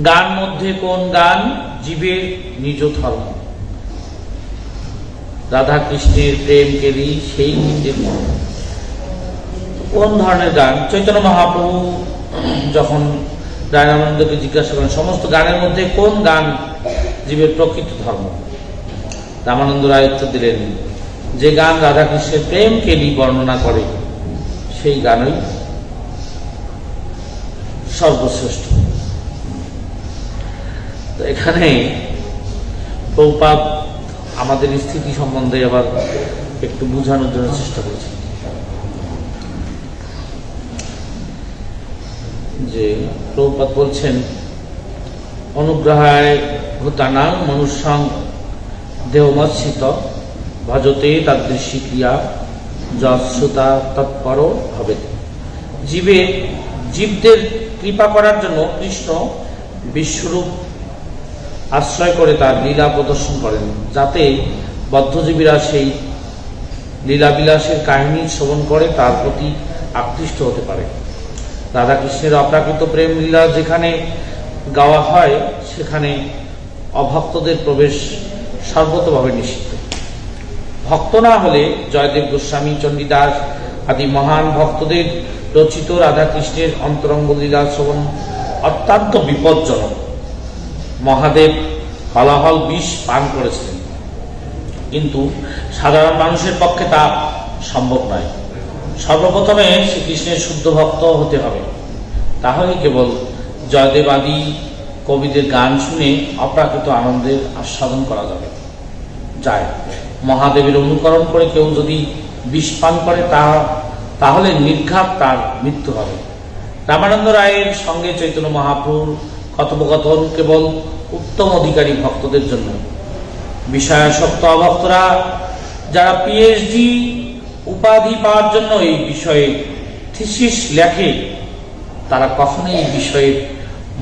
গান মধ্যে কোন গান জীবের নিজ ধর্ম? রাধা কৃষ্ণের প্রেম কেলি সেই নিজের মর্ম। কোন ধরনের গান? চৈতন্য মহাপ্রভু যখন রামানন্দকে জিজ্ঞাসা করেন সমস্ত গানের মধ্যে কোন গান জীবের প্রকৃত ধর্ম, রামানন্দ রায় উত্তর দিলেন, যে গান রাধাকৃষ্ণের প্রেম কেলি বর্ণনা করে সেই গানই সর্বশ্রেষ্ঠ। তো এখানে প্রভুপাদ আমাদের স্থিতি সম্বন্ধে আবার একটু বোঝানোর জন্য চেষ্টা করেছেন যে প্রভুপাদ বলছেন, অনুগ্রহায় ভূতানাং মনুষ্যং দেহমৎসিত ভজতে তাদৃশী ক্রিয়া যশ্রুতা তৎপর হবে। জীবদের কৃপা করার জন্য কৃষ্ণ বিশ্বরূপ আশ্রয় করে তার লীলা প্রদর্শন করেন, যাতে বদ্ধজীবীরা সেই লীলাবিলাসের কাহিনী শ্রবণ করে তার প্রতি আকৃষ্ট হতে পারে। রাধাকৃষ্ণের অপ্রাকৃত প্রেম লীলা যেখানে গাওয়া হয় সেখানে অভক্তদের প্রবেশ সর্বতভাবে নিষিদ্ধ। ভক্ত না হলে জয়দেব গোস্বামী, চণ্ডীদাস আদি মহান ভক্তদের রচিত রাধাকৃষ্ণের অন্তরঙ্গ লীলা শ্রবণ অত্যন্ত বিপজ্জনক। মহাদেব হলাহল বিষ পান করেছিলেন, কিন্তু সাধারণ মানুষের পক্ষে তা সম্ভব নয়। সর্বপ্রথমে শ্রীকৃষ্ণের শুদ্ধ ভক্ত হতে হবে, তাহলে কেবল জয়দেব আদি কবিদের গান শুনে অপ্রাকৃত আনন্দের আস্বাদন করা যায়। মহাদেবের অনুকরণ করে কেউ যদি বিষ পান করে তাহলে নির্ঘাত তার মৃত্যু হবে। রামানন্দ রায়ের সঙ্গে চৈতন্য মহাপ্রভুর কথোপকথন কেবল উত্তম অধিকারী ভক্তদের জন্য। বিষয়াসক্ত অভক্তরা যারা পিএইচডি উপাধি পাওয়ার জন্য এই বিষয়ে থিসিস লেখে, তারা কখনোই এই বিষয়ের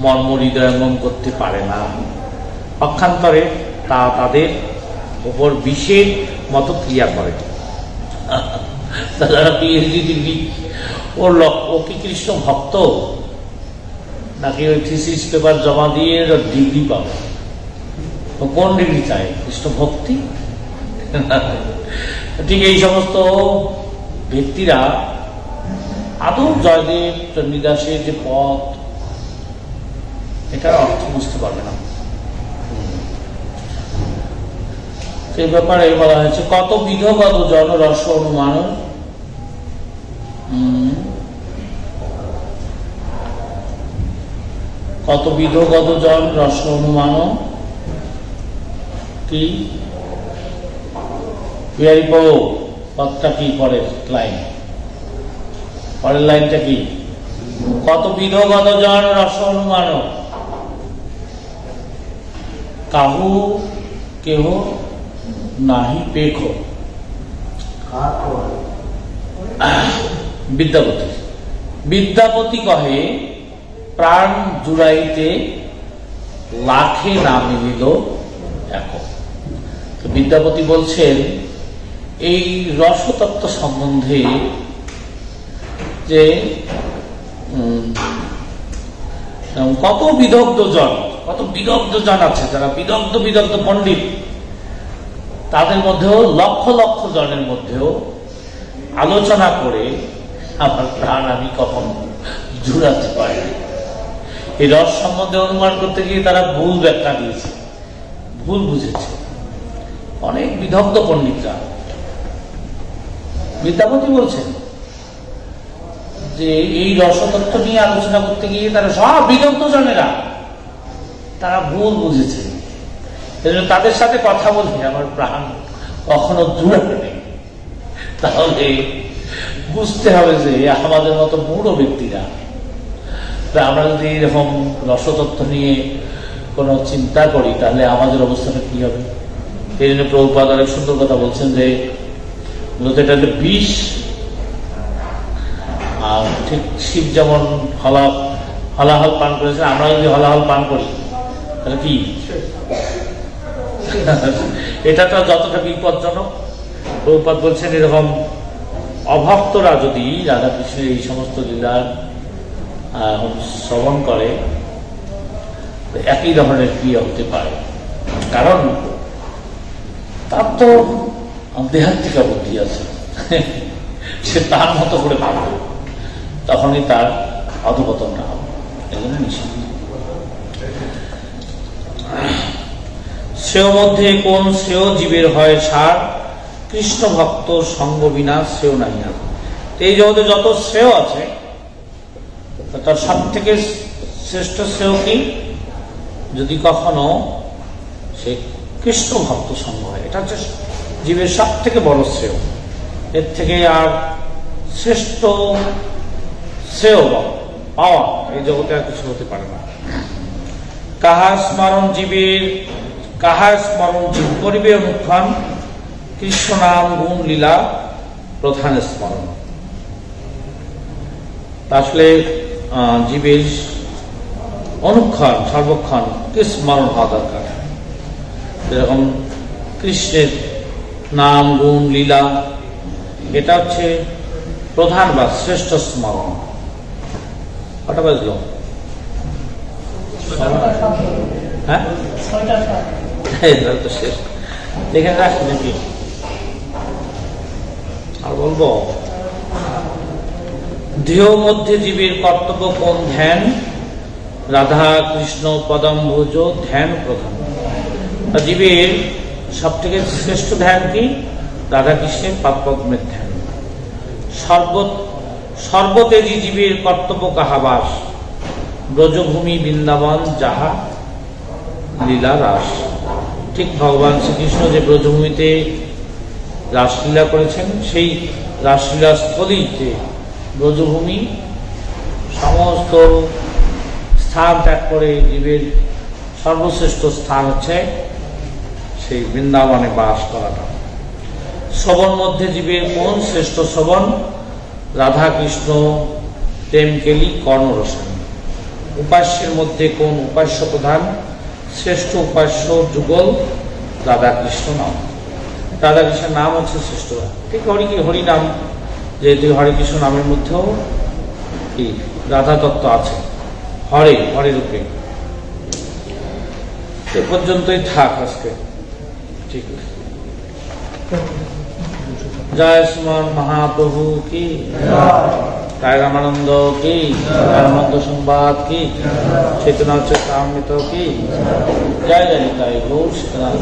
মর্ম হৃদয়ঙ্গম করতে পারে না। পক্ষান্তরে তা তাদের উপর বিষের মতো ক্রিয়া করে। যারা পিএইচডি ডিগ্রি ও কি কৃষ্ণ ভক্ত নাকি ওই থিসিস পেপার জমা দিয়ে ডিগ্রি পাবে? কোন ডিগ্রি চাই? কৃষ্ণ ভক্তি? ঠিক এই সমস্ত ব্যক্তিরা আদৌ জয়দেব চণ্ডীদাসের যে পথ, এটার অর্থ বুঝতে পারবে না। সেই ব্যাপারে বলা হয়েছে, কত বিধগত জন রস অনুমান, কত বিধগত জন রস অনুমান কি পথটা কি? পরের লাইন, পরের লাইনটা কি? কত বিধগত জন রস অনুমান, কাহু কেহ নাহি পেখ। বিদ্যাপতি। বিদ্যাপতি কহে, প্রাণ জুড়াইতে লাখে না মিলিল এক। বিদ্যাপতি বলছেন এই রসতত্ত্ব সম্বন্ধে যে কত বিদগ্ধ জন আছে, যারা বিদগ্ধ পণ্ডিত, তাদের মধ্যেও লক্ষ লক্ষ জনের মধ্যেও আলোচনা করে আমার প্রাণ আমি কখন জুড়াতে পারি। এই রস সম্বন্ধে অনুমান করতে গিয়ে তারা ভুল ব্যাখ্যা দিয়েছে, ভুল বুঝেছে অনেক বিদগ্ধ পণ্ডিতরা। বিদ্যাপতি বলছেন যে এই রসতত্ত্ব নিয়ে আলোচনা করতে গিয়ে তারা সব বিদগ্ধ জনেরা তারা ভুল বুঝেছে। তাদের সাথে কথা বলতে আমার প্রাণ কখনো জুড়াবে নেই। তাহলে বুঝতে হবে যে আমাদের মতো মূঢ় ব্যক্তিরা, আমরা যদি এরকম রসতত্ত্ব নিয়ে কোনো চিন্তা করি, তাহলে আমাদের অবস্থাটা কি হবে? এই জন্য প্রভুপাদ অনেক সুন্দর কথা বলছেন যে এটা বিষ, আর ঠিক শিব যেমন হলাহল পান করেছেন, আমরা যদি হলাহল পান করি তাহলে কি এটা তো যতটা বিপজ্জনক। প্রভুপাদ বলছেন এরকম অভক্তরা যদি রাধাকৃষ্ণের এই সমস্ত লীলা শ্রবণ করে, একই ধরনের ক্রিয়া হতে পারে। কারণ তার তো দেহাত্মিকা বুদ্ধি আছে, সে তার মতো করে ভাববে, তখনই তার অধঃপতনটা হবে। এজন্য নিষেধ। শ্রেয় মধ্যে কোন শ্রেয় জীবের হয় সার, কৃষ্ণ ভক্ত সঙ্গ বিনা শ্রেয় নাই। এই জগতে যত শ্রেয় আছে তার সব থেকে শ্রেষ্ঠ শ্রেয় কি? যদি কখনো সে কৃষ্ণ ভক্ত সঙ্গ হয়, এটা হচ্ছে জীবের সব থেকে বড় শ্রেয়। এর থেকে আর শ্রেষ্ঠ শ্রেয় পাওয়া এই জগতে আর কিছু হতে পারে না। কাহার স্মরণ জীব করিবে অনুক্ষণ, কৃষ্ণ নাম গুণ লীলা প্রধান স্মরণ। আসলে জীবের অনুক্ষণ সর্বক্ষণ কি স্মরণ হওয়া দরকার। যেরকম কৃষ্ণের নাম গুণ লীলা, এটা হচ্ছে প্রধান বা শ্রেষ্ঠ স্মরণ। কটা বাজলো? হ্যাঁ, তো শেষ। দেখে রাখছি নাকি আর বলবো? দেহ মধ্যে জীবের কর্তব্য কোন ধ্যান, রাধা কৃষ্ণ পদম্ভুজ ধ্যান প্রধান। জীবের সব থেকে শ্রেষ্ঠ ধ্যান কি? রাধা কৃষ্ণের পাদপদ্মের ধ্যান। সর্বতেজী জীবের কর্তব্য কাহাবাস, ব্রজভূমি বৃন্দাবন যাহা লীলা রাস। ঠিক ভগবান শ্রীকৃষ্ণ যে ব্রজভূমিতে রাসলীলা করেছেন, সেই রাসলীলা স্থলী যে ব্রজভূমি, সমস্ত স্থান ত্যাগ করে জীবের সর্বশ্রেষ্ঠ স্থান হচ্ছে সেই বৃন্দাবনে বাস করাটা। শ্রবণ মধ্যে জীবের কোন শ্রেষ্ঠ শ্রবণ? রাধা কৃষ্ণ প্রেম কেলি কর্ণরসায়ন। উপাস্যের মধ্যে কোন উপাস্য প্রধান? শ্রেষ্ঠ উপাস্য যুগল রাধা কৃষ্ণ নাম। রাধা কৃষ্ণের নাম হচ্ছে শ্রেষ্ঠ। ঠিক হরি নাম, যেহেতু হরে কৃষ্ণ নামের মধ্যেও কি রাধা তত্ত্ব আছে, হরে রূপে। এ পর্যন্তই থাক আজকে। ঠিক আছে। জয় শ্রীমান মহাপ্রভু কি, জয় রামানন্দ কি, রামানন্দ সংবাদ কি, চৈতন্য চৈতামৃত কি, জয় জয় নিতাই গৌর সীতারাম।